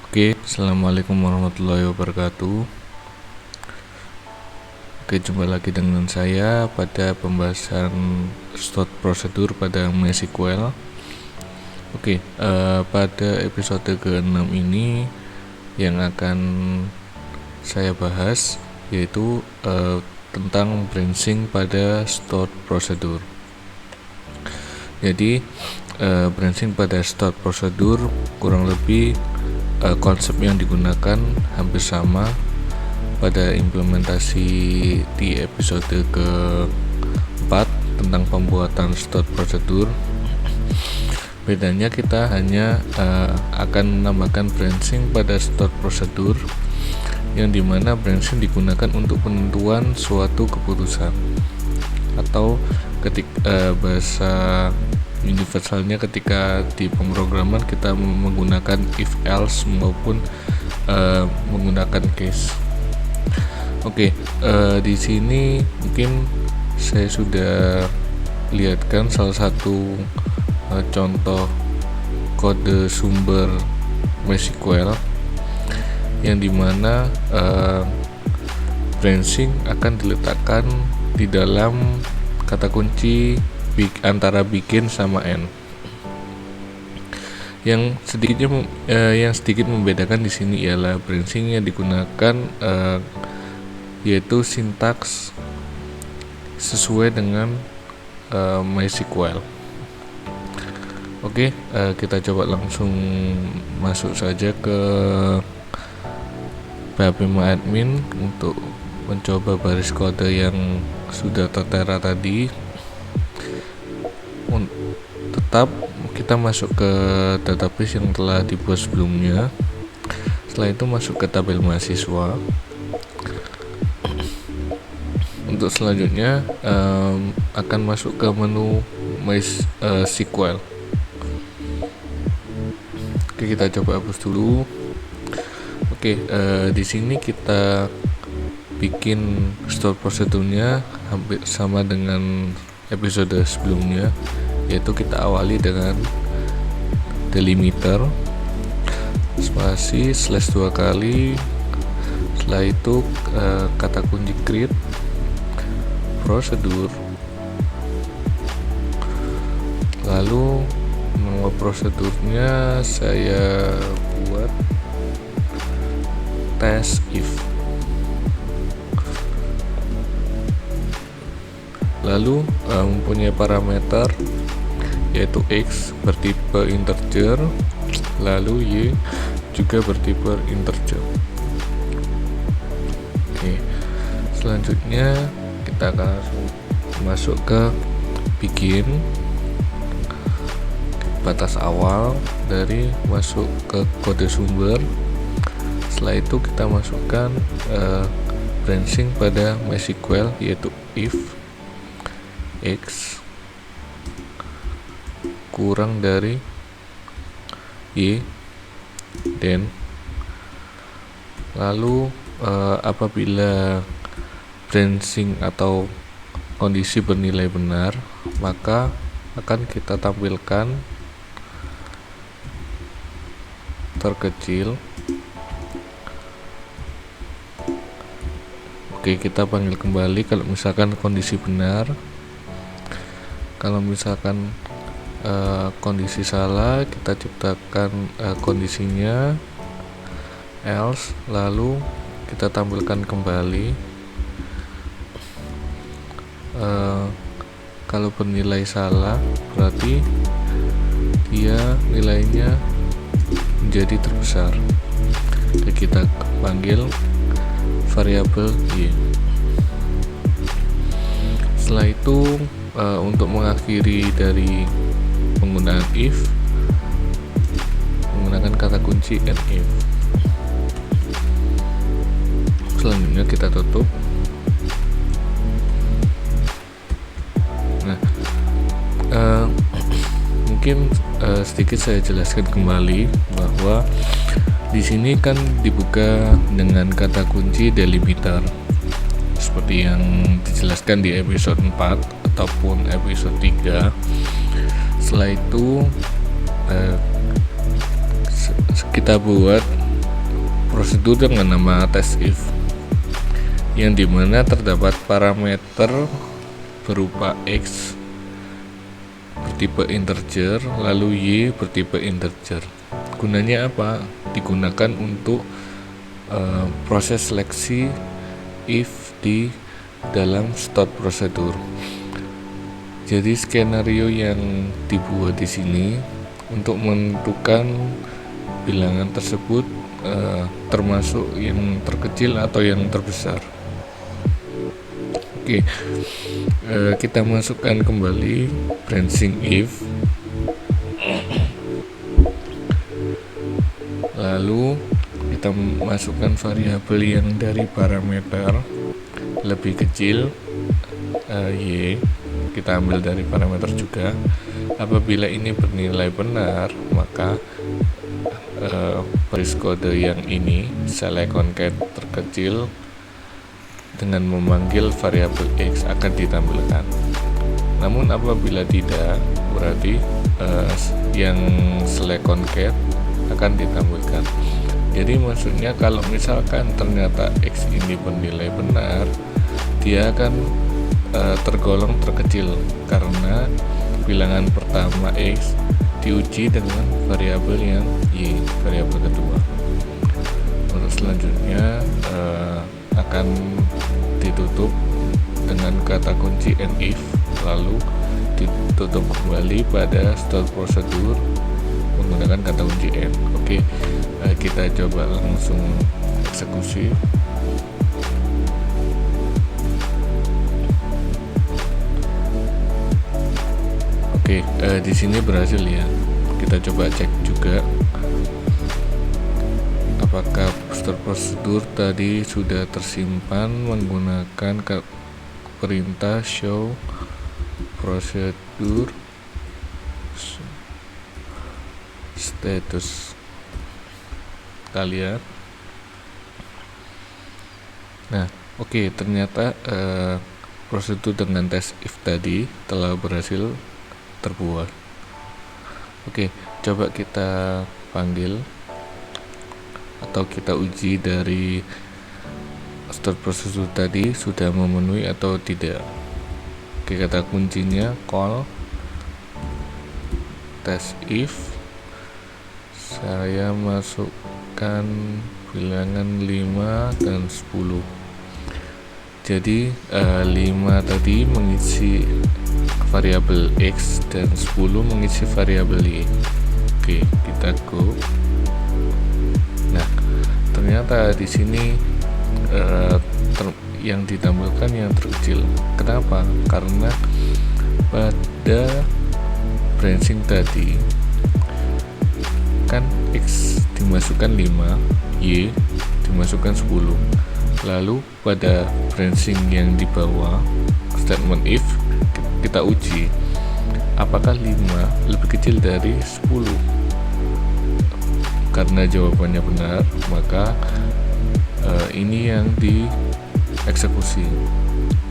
Oke, assalamualaikum warahmatullahi wabarakatuh. Oke, jumpa lagi dengan saya pada pembahasan stored prosedur pada MySQL. Oke, pada episode ke-6 ini yang akan saya bahas yaitu tentang branching pada stored prosedur. Jadi branching pada stored prosedur kurang lebih konsep yang digunakan hampir sama pada implementasi di episode ke-4 tentang pembuatan stored prosedur. Bedanya kita hanya akan menambahkan branching pada stored prosedur, yang dimana branching digunakan untuk penentuan suatu keputusan, atau bahasa universalnya ketika di pemrograman kita menggunakan if else maupun menggunakan case. Oke, di sini mungkin saya sudah lihatkan salah satu contoh kode sumber MySQL yang dimana branching akan diletakkan di dalam kata kunci antara begin sama end. Yang sedikit membedakan di sini ialah branching yang digunakan yaitu sintaks sesuai dengan MySQL. Oke, kita coba langsung masuk saja ke phpMyAdmin untuk mencoba baris kode yang sudah tertera tadi. Tetap kita masuk ke database yang telah dibuat sebelumnya. Setelah itu masuk ke tabel mahasiswa. Untuk selanjutnya akan masuk ke menu MySQL. Oke, kita coba hapus dulu. Oke, di sini kita bikin store prosedurnya hampir sama dengan episode sebelumnya, yaitu kita awali dengan delimiter spasi slash 2 kali, setelah itu kata kunci create prosedur, lalu nama prosedurnya saya buat test if, lalu mempunyai parameter yaitu x bertipe integer, lalu y juga bertipe integer. Oke, selanjutnya kita akan masuk ke begin, batas awal dari masuk ke kode sumber. Setelah itu kita masukkan branching pada MySQL yaitu if x kurang dari y, dan lalu apabila branching atau kondisi bernilai benar, maka akan kita tampilkan terkecil. Oke, kita panggil kembali kalau misalkan kondisi benar. Kalau misalkan kondisi salah, kita ciptakan kondisinya else, lalu kita tampilkan kembali. Kalau bernilai salah, berarti dia nilainya menjadi terbesar. Jadi kita panggil variabel y. Setelah itu untuk mengakhiri dari penggunaan if, menggunakan kata kunci and if. Selanjutnya kita tutup. Nah, mungkin sedikit saya jelaskan kembali bahwa di sini kan dibuka dengan kata kunci delimiter seperti yang dijelaskan di episode 4 ataupun episode 3. Setelah itu kita buat prosedur dengan nama test if, yang dimana terdapat parameter berupa X bertipe integer lalu Y bertipe integer. Gunanya apa? Digunakan untuk proses seleksi if di dalam stored prosedur. Jadi skenario yang dibuat di sini untuk menentukan bilangan tersebut termasuk yang terkecil atau yang terbesar. Oke, kita masukkan kembali branching if, lalu kita masukkan variabel yang dari parameter lebih kecil Y, kita ambil dari parameter juga. Apabila ini bernilai benar, maka baris kode yang ini select concat terkecil dengan memanggil variabel X akan ditampilkan. Namun apabila tidak, berarti yang select concat akan ditampilkan. Jadi maksudnya kalau misalkan ternyata X ini bernilai benar, dia akan tergolong terkecil karena bilangan pertama X diuji dengan variabel yang Y, variabel kedua. Untuk selanjutnya akan ditutup dengan kata kunci and if, lalu ditutup kembali pada stored prosedur menggunakan kata kunci and. Oke, kita coba langsung eksekusi. Oke, di sini berhasil ya. Kita coba cek juga apakah stored prosedur tadi sudah tersimpan menggunakan perintah show prosedur status. Kita lihat. Nah, oke, ternyata prosedur dengan test if tadi telah berhasil terbuat. Oke, coba kita panggil atau kita uji dari stored prosedur tadi sudah memenuhi atau tidak. Oke, kata kuncinya call test if. Saya masukkan bilangan 5 dan 10. Jadi 5 tadi mengisi variabel X dan 10 mengisi variabel Y. Oke, kita go. Nah, ternyata di sini yang ditampilkan yang terkecil. Kenapa? Karena pada branching tadi kan X dimasukkan 5, Y dimasukkan 10. Lalu pada branching yang di bawah statement if kita uji apakah 5 lebih kecil dari 10. Karena jawabannya benar, maka ini yang dieksekusi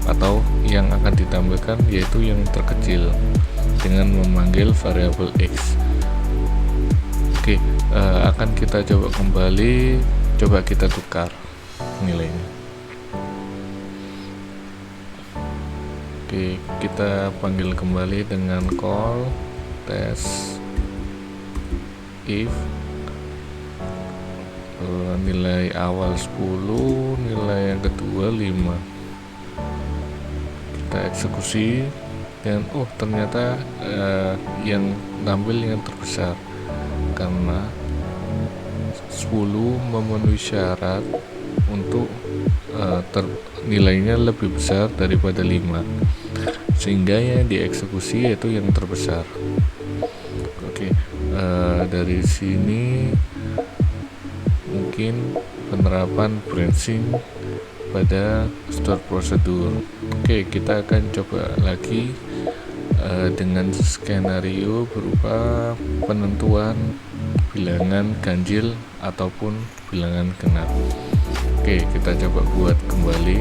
atau yang akan ditampilkan yaitu yang terkecil dengan memanggil variabel X. Oke, akan kita coba kembali, coba kita tukar nilainya. Oke, kita panggil kembali dengan call test if, nilai awal 10, nilai yang kedua 5. Kita eksekusi dan ternyata yang tampil yang terbesar karena 10 memenuhi syarat untuk nilainya lebih besar daripada 5, sehingga yang dieksekusi yaitu yang terbesar. Oke, dari sini mungkin penerapan branching pada stored prosedur. Oke, kita akan coba lagi dengan skenario berupa penentuan bilangan ganjil ataupun bilangan genap. Oke, kita coba buat kembali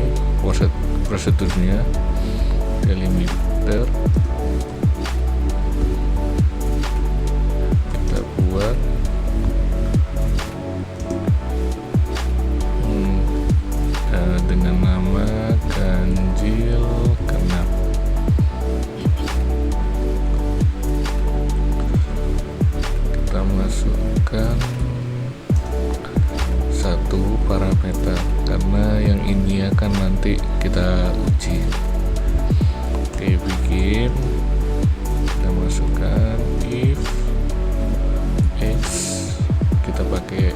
prosedurnya. Delimiter kita buat parameter, karena yang ini akan nanti kita uji. Oke, bikin, kita masukkan if x, kita pakai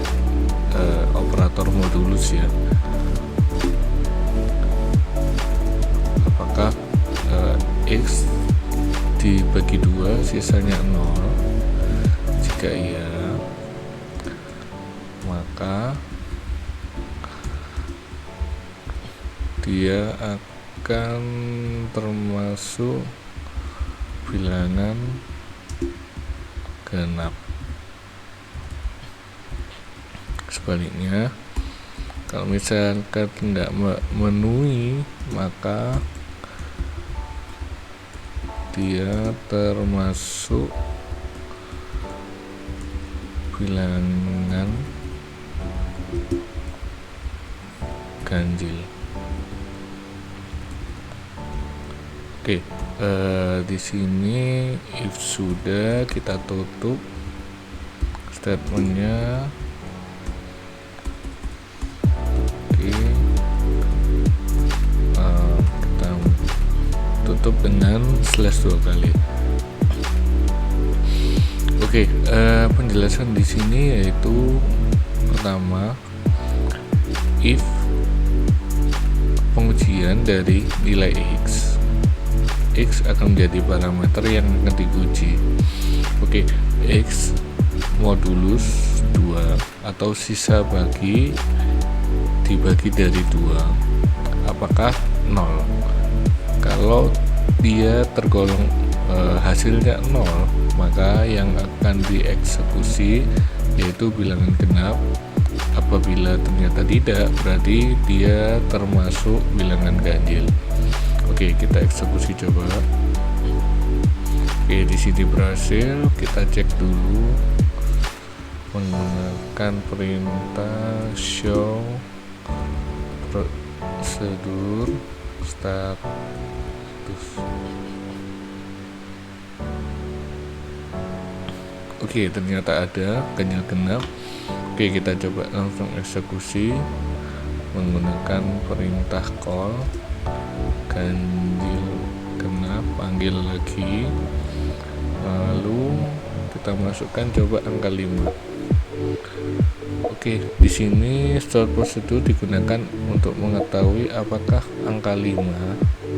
operator modulus ya. Apakah x dibagi 2 sisanya 0? Jika iya, maka dia akan termasuk bilangan genap. Sebaliknya, kalau misalkan tidak memenuhi, maka dia termasuk bilangan ganjil. Oke, di sini if sudah, kita tutup statementnya. Oke, kita tutup dengan slash 2 kali. Oke, penjelasan di sini yaitu pertama, if pengujian dari nilai x akan menjadi parameter yang akan diuji. Oke, x modulus 2 atau sisa bagi dibagi dari 2, apakah 0? Kalau dia tergolong hasilnya 0, maka yang akan dieksekusi yaitu bilangan genap. Apabila ternyata tidak, berarti dia termasuk bilangan ganjil. Oke, kita eksekusi coba. Oke, di sini berhasil. Kita cek dulu menggunakan perintah show prosedur status. Oke, ternyata ada ganjil genap. Oke, kita coba langsung eksekusi menggunakan perintah call ganjil genap, panggil lagi, lalu kita masukkan coba angka 5. Oke, di sini store prosedur digunakan untuk mengetahui apakah angka 5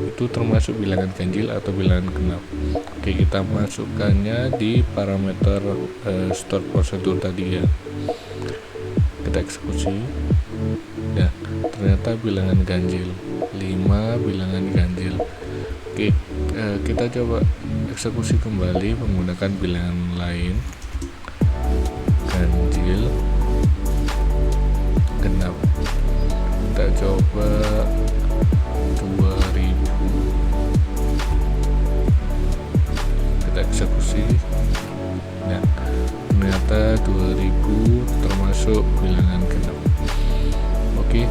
itu termasuk bilangan ganjil atau bilangan genap. Oke, kita masukkannya di parameter store prosedur tadi ya. Kita eksekusi. Ya, ternyata bilangan ganjil, 5 bilangan ganjil. Oke, kita coba eksekusi kembali menggunakan bilangan lain, ganjil genap. Kita coba 2000. Kita eksekusi. Nah, ternyata 2000 termasuk bilangan genap. Oke,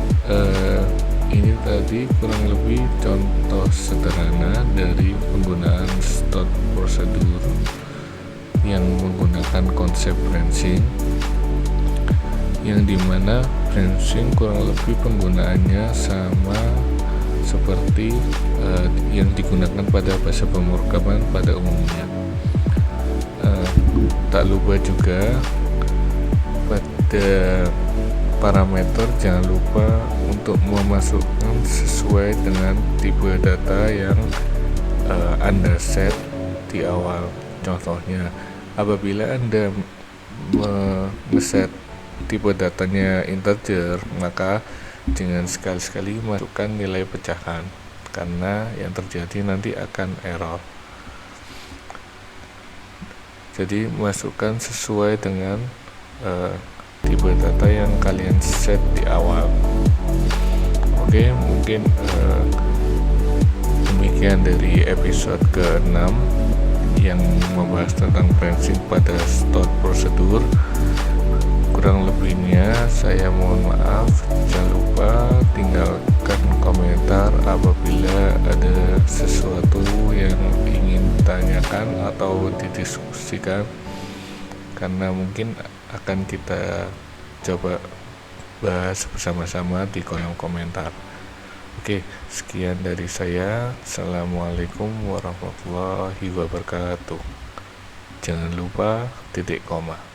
ini tadi kurang lebih contoh sederhana dari penggunaan stored prosedur yang menggunakan konsep branching, yang dimana branching kurang lebih penggunaannya sama seperti yang digunakan pada bahasa pemrograman pada umumnya. Tak lupa juga pada parameter jangan lupa untuk memasukkan sesuai dengan tipe data yang Anda set di awal. Contohnya, apabila Anda ngeset tipe datanya integer, maka jangan sekali-sekali masukkan nilai pecahan, karena yang terjadi nanti akan error. Jadi masukkan sesuai dengan tipe data yang kalian set di awal. Oke, mungkin demikian dari episode ke-6 yang membahas tentang branching pada stored prosedur. Kurang lebihnya saya mohon maaf. Jangan lupa tinggalkan komentar apabila ada sesuatu yang ingin ditanyakan atau didiskusikan, karena mungkin akan kita coba bahas bersama-sama di kolom komentar. Oke, sekian dari saya. Assalamualaikum warahmatullahi wabarakatuh. Jangan lupa titik koma.